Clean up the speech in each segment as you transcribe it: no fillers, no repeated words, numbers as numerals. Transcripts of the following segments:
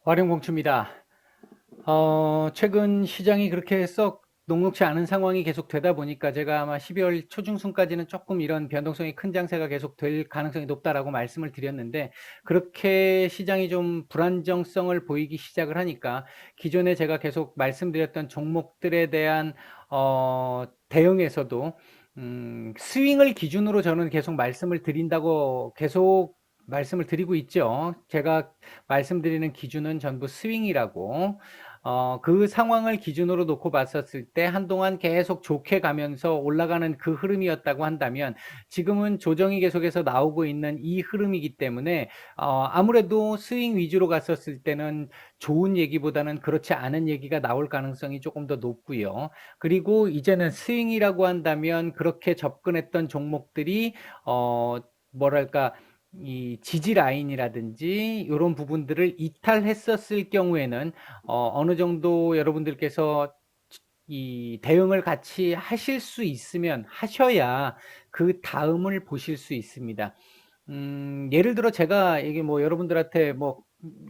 활용공추입니다. 최근 시장이 그렇게 썩 녹록지 않은 상황이 계속 되다 보니까 제가 아마 12월 초중순까지는 조금 이런 변동성이 큰 장세가 계속 될 가능성이 높다라고 말씀을 드렸는데, 그렇게 시장이 좀 불안정성을 보이기 시작을 하니까 기존에 제가 계속 말씀드렸던 종목들에 대한 대응에서도 스윙을 기준으로 저는 계속 말씀을 드린다고 계속 말씀을 드리고 있죠. 제가 말씀드리는 기준은 전부 스윙이라고, 그 상황을 기준으로 놓고 봤었을 때 한동안 계속 좋게 가면서 올라가는 그 흐름이었다고 한다면, 지금은 조정이 계속해서 나오고 있는 이 흐름이기 때문에 아무래도 스윙 위주로 갔었을 때는 좋은 얘기보다는 그렇지 않은 얘기가 나올 가능성이 조금 더 높고요. 그리고 이제는 스윙이라고 한다면 그렇게 접근했던 종목들이 뭐랄까, 이 지지 라인이라든지 이런 부분들을 이탈했었을 경우에는 어느 정도 여러분들께서 이 대응을 같이 하실 수 있으면 하셔야 그 다음을 보실 수 있습니다. 예를 들어 제가 이게 뭐 여러분들한테 뭐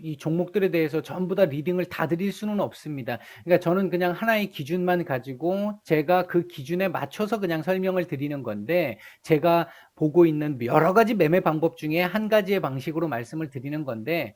이 종목들에 대해서 전부 다 리딩을 다 드릴 수는 없습니다. 그러니까 저는 그냥 하나의 기준만 가지고 제가 그 기준에 맞춰서 그냥 설명을 드리는 건데, 제가 보고 있는 여러 가지 매매 방법 중에 한 가지의 방식으로 말씀을 드리는 건데,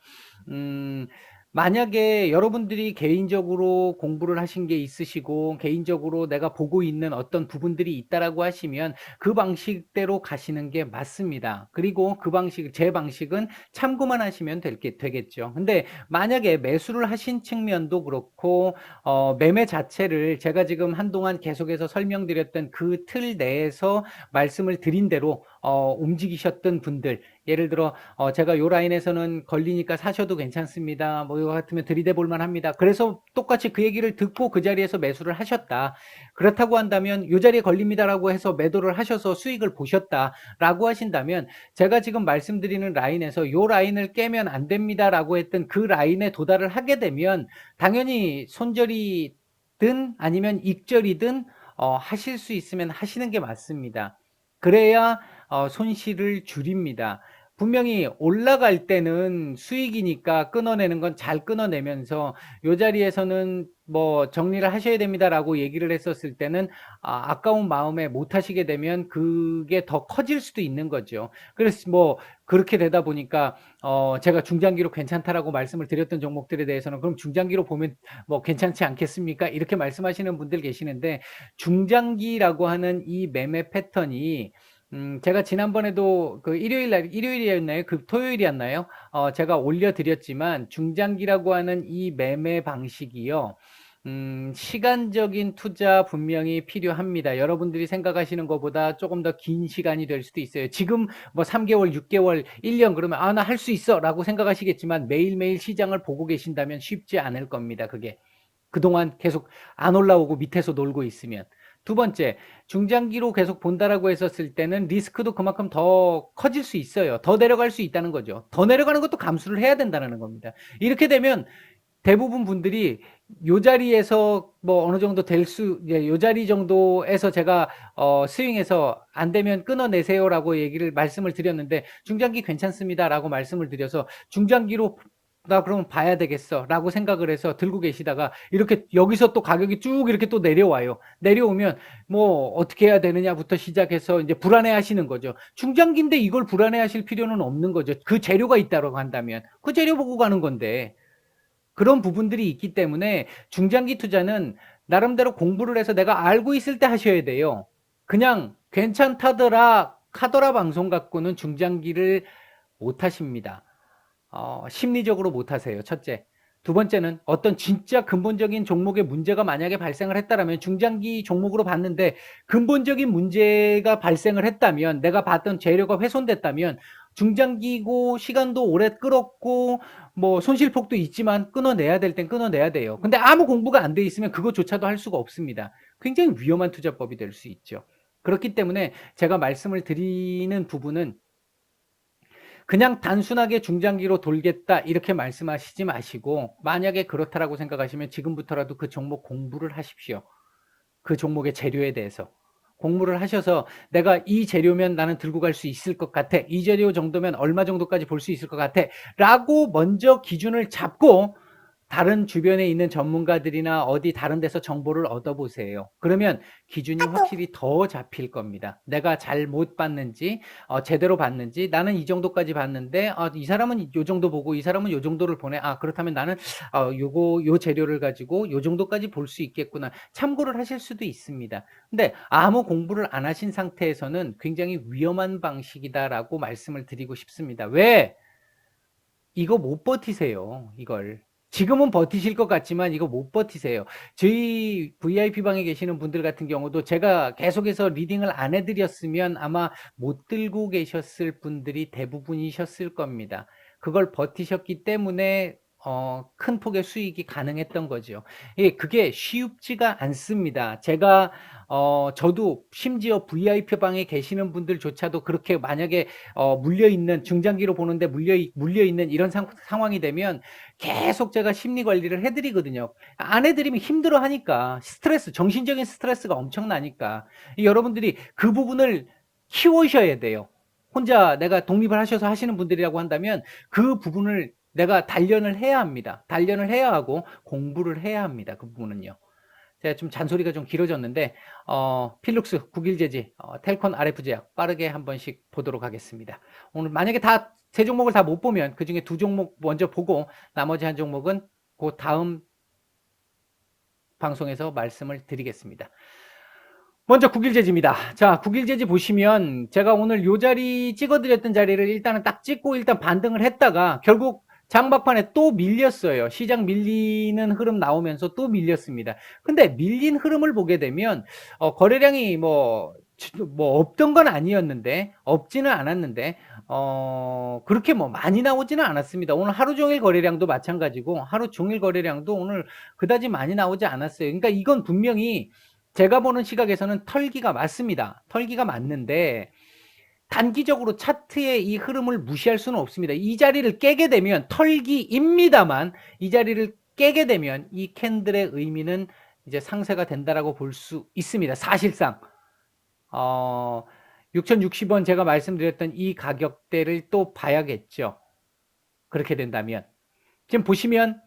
음, 만약에 여러분들이 개인적으로 공부를 하신 게 있으시고 개인적으로 내가 보고 있는 어떤 부분들이 있다라고 하시면 그 방식대로 가시는 게 맞습니다. 그리고 그 방식, 제 방식은 참고만 하시면 되겠죠. 근데 만약에 매수를 하신 측면도 그렇고, 매매 자체를 제가 지금 한동안 계속해서 설명드렸던 그 틀 내에서 말씀을 드린 대로 움직이셨던 분들, 예를 들어 제가 요 라인에서는 걸리니까 사셔도 괜찮습니다, 뭐 이거 같으면 들이대 볼만 합니다, 그래서 똑같이 그 얘기를 듣고 그 자리에서 매수를 하셨다. 그렇다고 한다면 요 자리에 걸립니다라고 해서 매도를 하셔서 수익을 보셨다라고 하신다면, 제가 지금 말씀드리는 라인에서 요 라인을 깨면 안 됩니다라고 했던 그 라인에 도달을 하게 되면 당연히 손절이든 아니면 익절이든 하실 수 있으면 하시는 게 맞습니다. 그래야 손실을 줄입니다. 분명히 올라갈 때는 수익이니까 끊어내는 건 잘 끊어내면서 요 자리에서는 뭐 정리를 하셔야 됩니다라고 얘기를 했었을 때는 아까운 마음에 못 하시게 되면 그게 더 커질 수도 있는 거죠. 그래서 뭐 그렇게 되다 보니까 제가 중장기로 괜찮다라고 말씀을 드렸던 종목들에 대해서는 그럼 중장기로 보면 뭐 괜찮지 않겠습니까? 이렇게 말씀하시는 분들 계시는데, 중장기라고 하는 이 매매 패턴이 제가 지난번에도 그 일요일이었나요? 그 토요일이었나요? 제가 올려드렸지만 중장기라고 하는 이 매매 방식이요. 시간적인 투자 분명히 필요합니다. 여러분들이 생각하시는 것보다 조금 더 긴 시간이 될 수도 있어요. 지금 뭐 3개월, 6개월, 1년 그러면 나 할 수 있어 라고 생각하시겠지만, 매일매일 시장을 보고 계신다면 쉽지 않을 겁니다. 그게. 그동안 계속 안 올라오고 밑에서 놀고 있으면. 두 번째, 중장기로 계속 본다라고 했었을 때는 리스크도 그만큼 더 커질 수 있어요. 더 내려갈 수 있다는 거죠. 더 내려가는 것도 감수를 해야 된다는 겁니다. 이렇게 되면 대부분 분들이 요 자리에서 뭐 어느 정도 요 자리 정도에서 제가 스윙해서 안 되면 끊어내세요라고 말씀을 드렸는데, 중장기 괜찮습니다라고 말씀을 드려서 중장기로 나 그러면 봐야 되겠어라고 생각을 해서 들고 계시다가 이렇게 여기서 또 가격이 쭉 이렇게 또 내려와요. 내려오면 뭐 어떻게 해야 되느냐부터 시작해서 이제 불안해하시는 거죠. 중장기인데 이걸 불안해하실 필요는 없는 거죠. 그 재료가 있다고 한다면 그 재료 보고 가는 건데. 그런 부분들이 있기 때문에 중장기 투자는 나름대로 공부를 해서 내가 알고 있을 때 하셔야 돼요. 그냥 괜찮다더라 카더라 방송 갖고는 중장기를 못 하십니다. 심리적으로 못 하세요. 첫째. 두 번째는 어떤 진짜 근본적인 종목에 문제가 만약에 발생을 했다면, 중장기 종목으로 봤는데 근본적인 문제가 발생을 했다면, 내가 봤던 재료가 훼손됐다면, 중장기고 시간도 오래 끌었고 뭐 손실폭도 있지만 끊어내야 될 땐 끊어내야 돼요. 근데 아무 공부가 안 돼 있으면 그것조차도 할 수가 없습니다. 굉장히 위험한 투자법이 될 수 있죠. 그렇기 때문에 제가 말씀을 드리는 부분은 그냥 단순하게 중장기로 돌겠다 이렇게 말씀하시지 마시고, 만약에 그렇다라고 생각하시면 지금부터라도 그 종목 공부를 하십시오. 그 종목의 재료에 대해서 공부를 하셔서, 내가 이 재료면 나는 들고 갈 수 있을 것 같아, 이 재료 정도면 얼마 정도까지 볼 수 있을 것 같아 라고 먼저 기준을 잡고 다른 주변에 있는 전문가들이나 어디 다른 데서 정보를 얻어보세요. 그러면 기준이 확실히 더 잡힐 겁니다. 내가 잘 못 봤는지, 제대로 봤는지, 나는 이 정도까지 봤는데, 이 사람은 요 정도 보고, 이 사람은 요 정도를 보내. 그렇다면 나는, 요 재료를 가지고 요 정도까지 볼 수 있겠구나. 참고를 하실 수도 있습니다. 근데 아무 공부를 안 하신 상태에서는 굉장히 위험한 방식이다라고 말씀을 드리고 싶습니다. 왜? 이거 못 버티세요, 이걸. 지금은 버티실 것 같지만 이거 못 버티세요. 저희 VIP 방에 계시는 분들 같은 경우도 제가 계속해서 리딩을 안 해드렸으면 아마 못 들고 계셨을 분들이 대부분이셨을 겁니다. 그걸 버티셨기 때문에 큰 폭의 수익이 가능했던 거죠. 예, 그게 쉽지가 않습니다. 제가 저도 심지어 VIP 방에 계시는 분들조차도 그렇게 만약에 물려있는, 중장기로 보는데 물려있는 이런 상황이 되면 계속 제가 심리 관리를 해드리거든요. 안 해드리면 힘들어 하니까. 정신적인 스트레스가 엄청나니까. 여러분들이 그 부분을 키우셔야 돼요. 혼자 내가 독립을 하셔서 하시는 분들이라고 한다면 그 부분을 내가 단련을 해야 합니다. 단련을 해야 하고 공부를 해야 합니다. 그 부분은요. 제가 좀 잔소리가 좀 길어졌는데 필룩스, 국일제지, 텔콘 RF제약 빠르게 한 번씩 보도록 하겠습니다. 오늘 만약에 다 세 종목을 다 못 보면 그 중에 두 종목 먼저 보고 나머지 한 종목은 그 다음 방송에서 말씀을 드리겠습니다. 먼저 국일제지입니다. 자, 국일제지 보시면 제가 오늘 요 자리 찍어드렸던 자리를 일단은 딱 찍고 일단 반등을 했다가 결국 장박판에 또 밀렸어요. 시장 밀리는 흐름 나오면서 또 밀렸습니다. 근데 밀린 흐름을 보게 되면 거래량이 뭐 없던 건 아니었는데, 없지는 않았는데 그렇게 뭐 많이 나오지는 않았습니다. 오늘 하루 종일 거래량도 마찬가지고 하루 종일 거래량도 오늘 그다지 많이 나오지 않았어요. 그러니까 이건 분명히 제가 보는 시각에서는 털기가 맞습니다. 털기가 맞는데 단기적으로 차트의 이 흐름을 무시할 수는 없습니다. 이 자리를 깨게 되면 털기입니다만 이 자리를 깨게 되면 이 캔들의 의미는 이제 상쇄가 된다라고 볼 수 있습니다. 사실상 6,060원 제가 말씀드렸던 이 가격대를 또 봐야겠죠. 그렇게 된다면 지금 보시면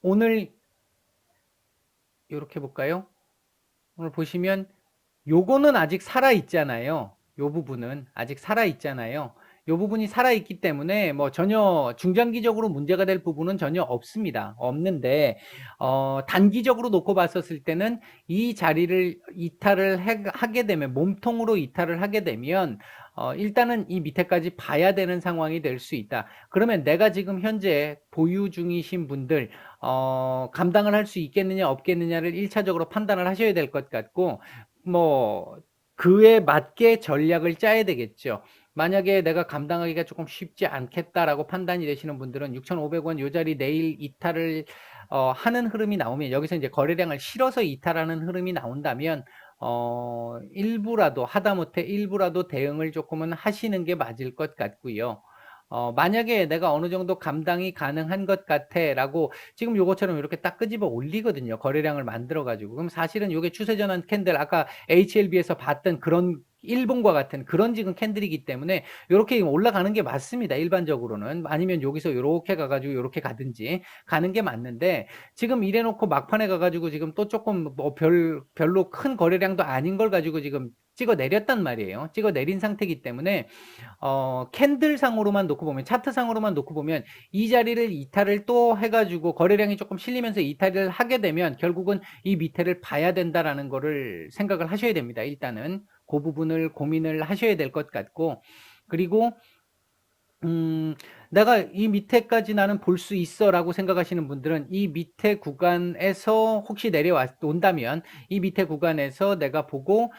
오늘 이렇게 볼까요? 오늘 보시면 요거는 아직 살아 있잖아요. 요 부분은 아직 살아 있잖아요. 요 부분이 살아 있기 때문에 뭐 전혀 중장기적으로 문제가 될 부분은 전혀 없습니다. 없는데 단기적으로 놓고 봤었을 때는 이 자리를 이탈을 하게 되면, 몸통으로 이탈을 하게 되면 일단은 이 밑에까지 봐야 되는 상황이 될 수 있다. 그러면 내가 지금 현재 보유 중이신 분들 감당을 할 수 있겠느냐 없겠느냐를 1차적으로 판단을 하셔야 될 것 같고, 뭐 그에 맞게 전략을 짜야 되겠죠. 만약에 내가 감당하기가 조금 쉽지 않겠다라고 판단이 되시는 분들은 6,500원 요 자리 내일 이탈을 하는 흐름이 나오면, 여기서 이제 거래량을 실어서 이탈하는 흐름이 나온다면 일부라도, 하다못해 일부라도 대응을 조금은 하시는 게 맞을 것 같고요. 만약에 내가 어느 정도 감당이 가능한 것 같아 라고 지금 요것처럼 이렇게 딱 끄집어 올리거든요. 거래량을 만들어 가지고. 그럼 사실은 요게 추세전환 캔들, 아까 HLB에서 봤던 그런 일본과 같은 그런 지금 캔들이기 때문에 요렇게 올라가는 게 맞습니다. 일반적으로는. 아니면 여기서 요렇게 가가지고 요렇게 가든지 가는 게 맞는데, 지금 이래 놓고 막판에 가가지고 지금 또 조금 뭐 별로 큰 거래량도 아닌 걸 가지고 지금 찍어 내렸단 말이에요. 찍어 내린 상태이기 때문에 캔들상으로만 놓고 보면, 차트상으로만 놓고 보면 이 자리를 이탈을 또 해가지고 거래량이 조금 실리면서 이탈을 하게 되면 결국은 이 밑에를 봐야 된다라는 거를 생각을 하셔야 됩니다. 일단은 그 부분을 고민을 하셔야 될 것 같고, 그리고 내가 이 밑에까지 나는 볼 수 있어 라고 생각하시는 분들은 이 밑에 구간에서 혹시 온다면 이 밑에 구간에서 내가 보고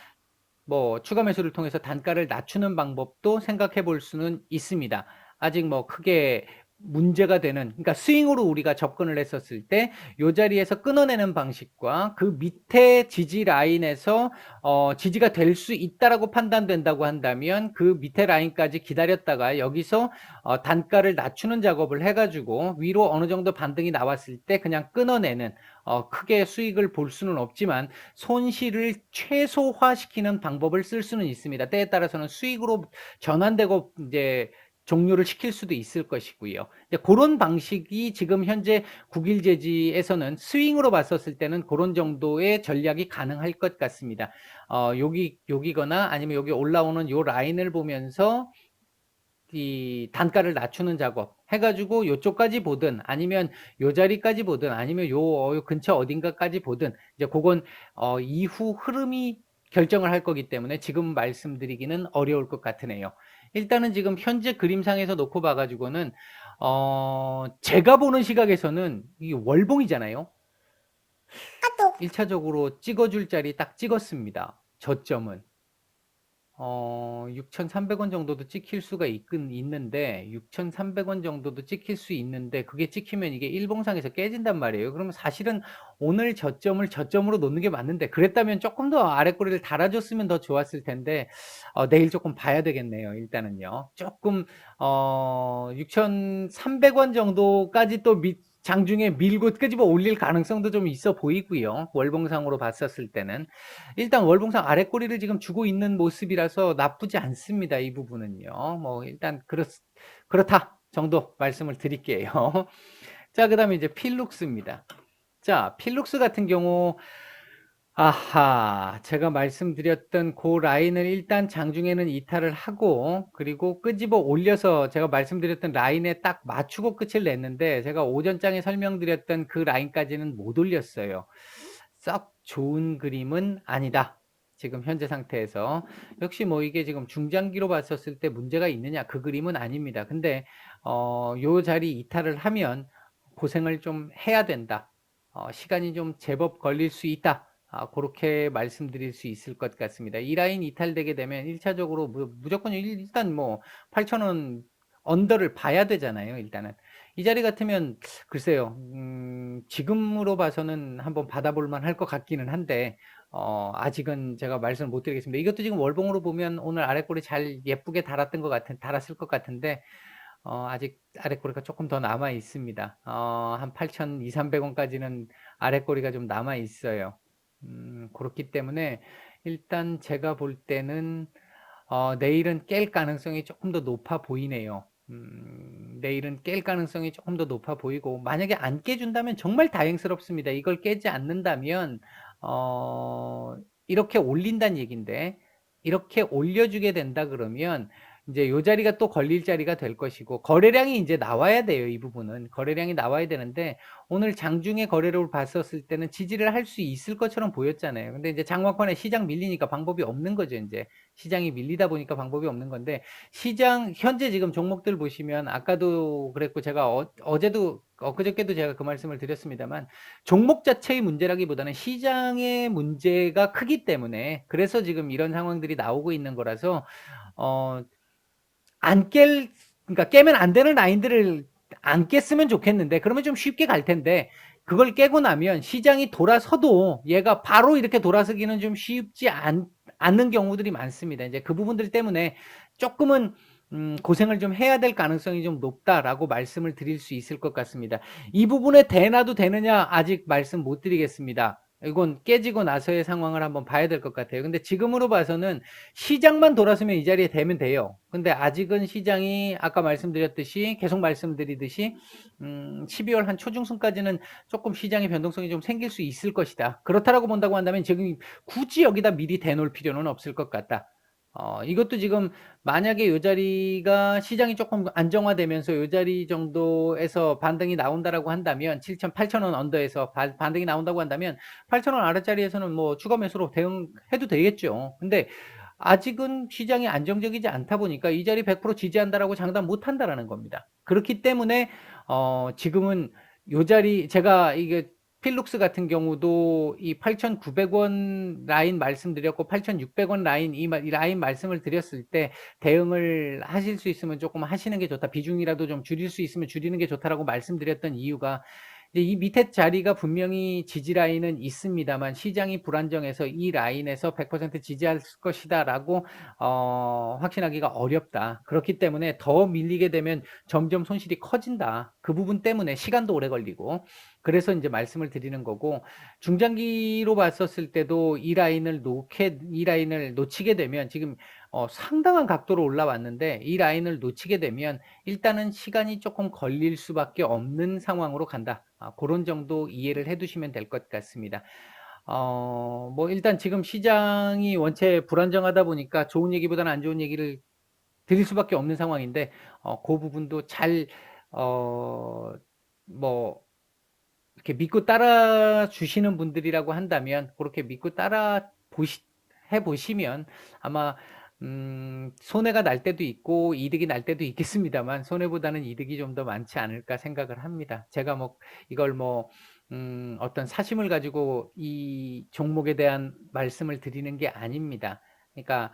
뭐 추가 매수를 통해서 단가를 낮추는 방법도 생각해 볼 수는 있습니다. 아직 뭐 크게 문제가 되는, 그러니까 스윙으로 우리가 접근을 했었을 때 이 자리에서 끊어내는 방식과 그 밑에 지지 라인에서 지지가 될 수 있다라고 판단된다고 한다면 그 밑에 라인까지 기다렸다가 여기서 단가를 낮추는 작업을 해가지고 위로 어느 정도 반등이 나왔을 때 그냥 끊어내는, 크게 수익을 볼 수는 없지만 손실을 최소화시키는 방법을 쓸 수는 있습니다. 때에 따라서는 수익으로 전환되고 이제 종료를 시킬 수도 있을 것이고요. 그런 방식이 지금 현재 국일제지에서는 스윙으로 봤었을 때는 그런 정도의 전략이 가능할 것 같습니다. 여기거나 아니면 여기 올라오는 요 라인을 보면서 이 단가를 낮추는 작업 해가지고 요쪽까지 보든 아니면 요 자리까지 보든 아니면 요 근처 어딘가까지 보든 이제 그건 이후 흐름이 결정을 할 거기 때문에 지금 말씀드리기는 어려울 것 같으네요. 일단은 지금 현재 그림상에서 놓고 봐가지고는 제가 보는 시각에서는 이게 월봉이잖아요. 1차적으로 찍어줄 자리 딱 찍었습니다. 저점은 6,300원 정도도 찍힐 수가 있는데 6,300원 정도도 찍힐 수 있는데 그게 찍히면 이게 일봉상에서 깨진단 말이에요. 그러면 사실은 오늘 저점을 저점으로 놓는 게 맞는데 그랬다면 조금 더 아랫꼬리를 달아줬으면 더 좋았을 텐데 내일 조금 봐야 되겠네요. 일단은요. 조금 6,300원 정도까지 또 장중에 밀고 끄집어 올릴 가능성도 좀 있어 보이고요. 월봉상으로 봤었을 때는 일단 월봉상 아랫꼬리를 지금 주고 있는 모습이라서 나쁘지 않습니다. 이 부분은요. 뭐 일단 그렇다 정도 말씀을 드릴게요. 자, 그다음에 이제 필룩스입니다. 자, 필룩스 같은 경우 아하, 제가 말씀드렸던 그 라인을 일단 장중에는 이탈을 하고 그리고 끄집어 올려서 제가 말씀드렸던 라인에 딱 맞추고 끝을 냈는데 제가 오전장에 설명드렸던 그 라인까지는 못 올렸어요. 썩 좋은 그림은 아니다. 지금 현재 상태에서 역시 뭐 이게 지금 중장기로 봤었을 때 문제가 있느냐 그 그림은 아닙니다. 근데 요 자리 이탈을 하면 고생을 좀 해야 된다. 시간이 좀 제법 걸릴 수 있다. 그렇게 말씀드릴 수 있을 것 같습니다. 이 라인 이탈되게 되면 1차적으로 무조건 일단 뭐 8,000원 언더를 봐야 되잖아요. 일단은 이 자리 같으면 글쎄요. 지금으로 봐서는 한번 받아볼 만할 것 같기는 한데 아직은 제가 말씀을 못 드리겠습니다. 이것도 지금 월봉으로 보면 오늘 아랫골이 잘 예쁘게 달았을 것 같은데 아직 아랫꼬리가 조금 더 남아 있습니다. 한 8,200-300원까지는 아랫꼬리가 좀 남아 있어요. 그렇기 때문에 일단 제가 볼 때는 내일은 깰 가능성이 조금 더 높아 보이네요. 내일은 깰 가능성이 조금 더 높아 보이고 만약에 안 깨준다면 정말 다행스럽습니다. 이걸 깨지 않는다면 이렇게 올린다는 얘기인데 이렇게 올려주게 된다 그러면 이제 요 자리가 또 걸릴 자리가 될 것이고 거래량이 이제 나와야 돼요. 이 부분은 거래량이 나와야 되는데 오늘 장중에 거래를 봤었을 때는 지지를 할 수 있을 것처럼 보였잖아요. 근데 이제 장마권에 시장 밀리니까 방법이 없는 거죠. 이제 시장이 밀리다 보니까 방법이 없는 건데 시장 현재 지금 종목들 보시면 아까도 그랬고 제가 어제도 엊그저께도 제가 그 말씀을 드렸습니다만 종목 자체의 문제라기보다는 시장의 문제가 크기 때문에 그래서 지금 이런 상황들이 나오고 있는 거라서 그러니까 깨면 안 되는 라인들을 안 깼으면 좋겠는데 그러면 좀 쉽게 갈 텐데 그걸 깨고 나면 시장이 돌아서도 얘가 바로 이렇게 돌아서기는 좀 쉽지 않는 경우들이 많습니다. 이제 그 부분들 때문에 조금은 고생을 좀 해야 될 가능성이 좀 높다라고 말씀을 드릴 수 있을 것 같습니다. 이 부분에 대놔도 되느냐 아직 말씀 못 드리겠습니다. 이건 깨지고 나서의 상황을 한번 봐야 될 것 같아요. 근데 지금으로 봐서는 시장만 돌아서면 이 자리에 되면 돼요. 근데 아직은 시장이 아까 말씀드렸듯이 계속 말씀드리듯이 12월 한 초중순까지는 조금 시장의 변동성이 좀 생길 수 있을 것이다. 그렇다라고 본다고 한다면 지금 굳이 여기다 미리 대놓을 필요는 없을 것 같다. 이것도 지금 만약에 이 자리가 시장이 조금 안정화되면서 이 자리 정도에서 반등이 나온다라고 한다면 7,000, 8,000원 언더에서 반등이 나온다고 한다면 8,000원 아랫자리에서는 뭐 추가 매수로 대응해도 되겠죠. 근데 아직은 시장이 안정적이지 않다 보니까 이 자리 100% 지지한다라고 장담 못 한다라는 겁니다. 그렇기 때문에 지금은 요 자리 제가 이게 필룩스 같은 경우도 이 8,900원 라인 말씀드렸고 8,600원 라인 이 라인 말씀을 드렸을 때 대응을 하실 수 있으면 조금 하시는 게 좋다. 비중이라도 좀 줄일 수 있으면 줄이는 게 좋다라고 말씀드렸던 이유가 이제 이 밑에 자리가 분명히 지지 라인은 있습니다만 시장이 불안정해서 이 라인에서 100% 지지할 것이다라고 확신하기가 어렵다. 그렇기 때문에 더 밀리게 되면 점점 손실이 커진다. 그 부분 때문에 시간도 오래 걸리고 그래서 이제 말씀을 드리는 거고 중장기로 봤었을 때도 이 라인을 놓치게 되면 지금 상당한 각도로 올라왔는데 이 라인을 놓치게 되면 일단은 시간이 조금 걸릴 수밖에 없는 상황으로 간다. 고런 정도 이해를 해 두시면 될 것 같습니다. 뭐 일단 지금 시장이 원체 불안정하다 보니까 좋은 얘기보다는 안 좋은 얘기를 드릴 수밖에 없는 상황인데 고 부분도 잘 어 뭐 이렇게 믿고 따라 주시는 분들이라고 한다면 고렇게 믿고 따라 보시 해 보시면 아마 손해가 날 때도 있고 이득이 날 때도 있겠습니다만 '손해보다는 이득이 좀 더 많지 않을까.' 생각을 합니다. 제가 뭐 이걸 뭐 어떤 사심을 가지고 이 종목에 대한 말씀을 드리는 게 아닙니다. 그러니까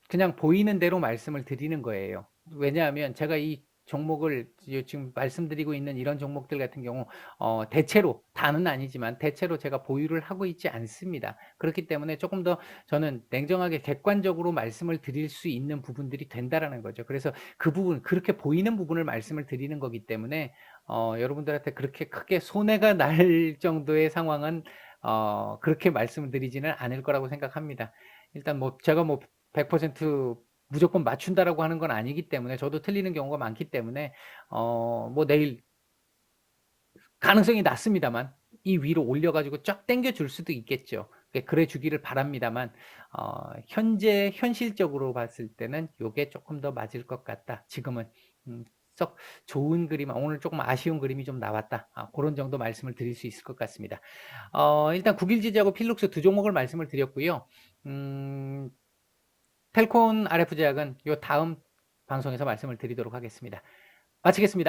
그냥 보이는 대로 말씀을 드리는 거예요. 왜냐하면 제가 이 종목을 지금 말씀드리고 있는 이런 종목들 같은 경우 대체로 다는 아니지만 대체로 제가 보유를 하고 있지 않습니다. 그렇기 때문에 조금 더 저는 냉정하게 객관적으로 말씀을 드릴 수 있는 부분들이 된다라는 거죠. 그래서 그 부분 그렇게 보이는 부분을 말씀을 드리는 거기 때문에 여러분들한테 그렇게 크게 손해가 날 정도의 상황은 그렇게 말씀을 드리지는 않을 거라고 생각합니다. 일단 뭐 제가 뭐 100% 무조건 맞춘다라고 하는 건 아니기 때문에 저도 틀리는 경우가 많기 때문에 뭐 내일 가능성이 낮습니다만 이 위로 올려 가지고 쫙 당겨 줄 수도 있겠죠. 그래 주기를 바랍니다만 현재 현실적으로 봤을 때는 요게 쪼끔 더 맞을 것 같다. 지금은 썩 좋은 그림 오늘 쪼금 아쉬운 그림이 좀 나왔다. 고런 정도 말씀을 드릴 수 있을 것 같습니다. 일단 국일지주하고 필룩스 두 종목을 말씀을 드렸고요. 음 텔콘 RF 제약은 요 다음 방송에서 말씀을 드리도록 하겠습니다. 마치겠습니다.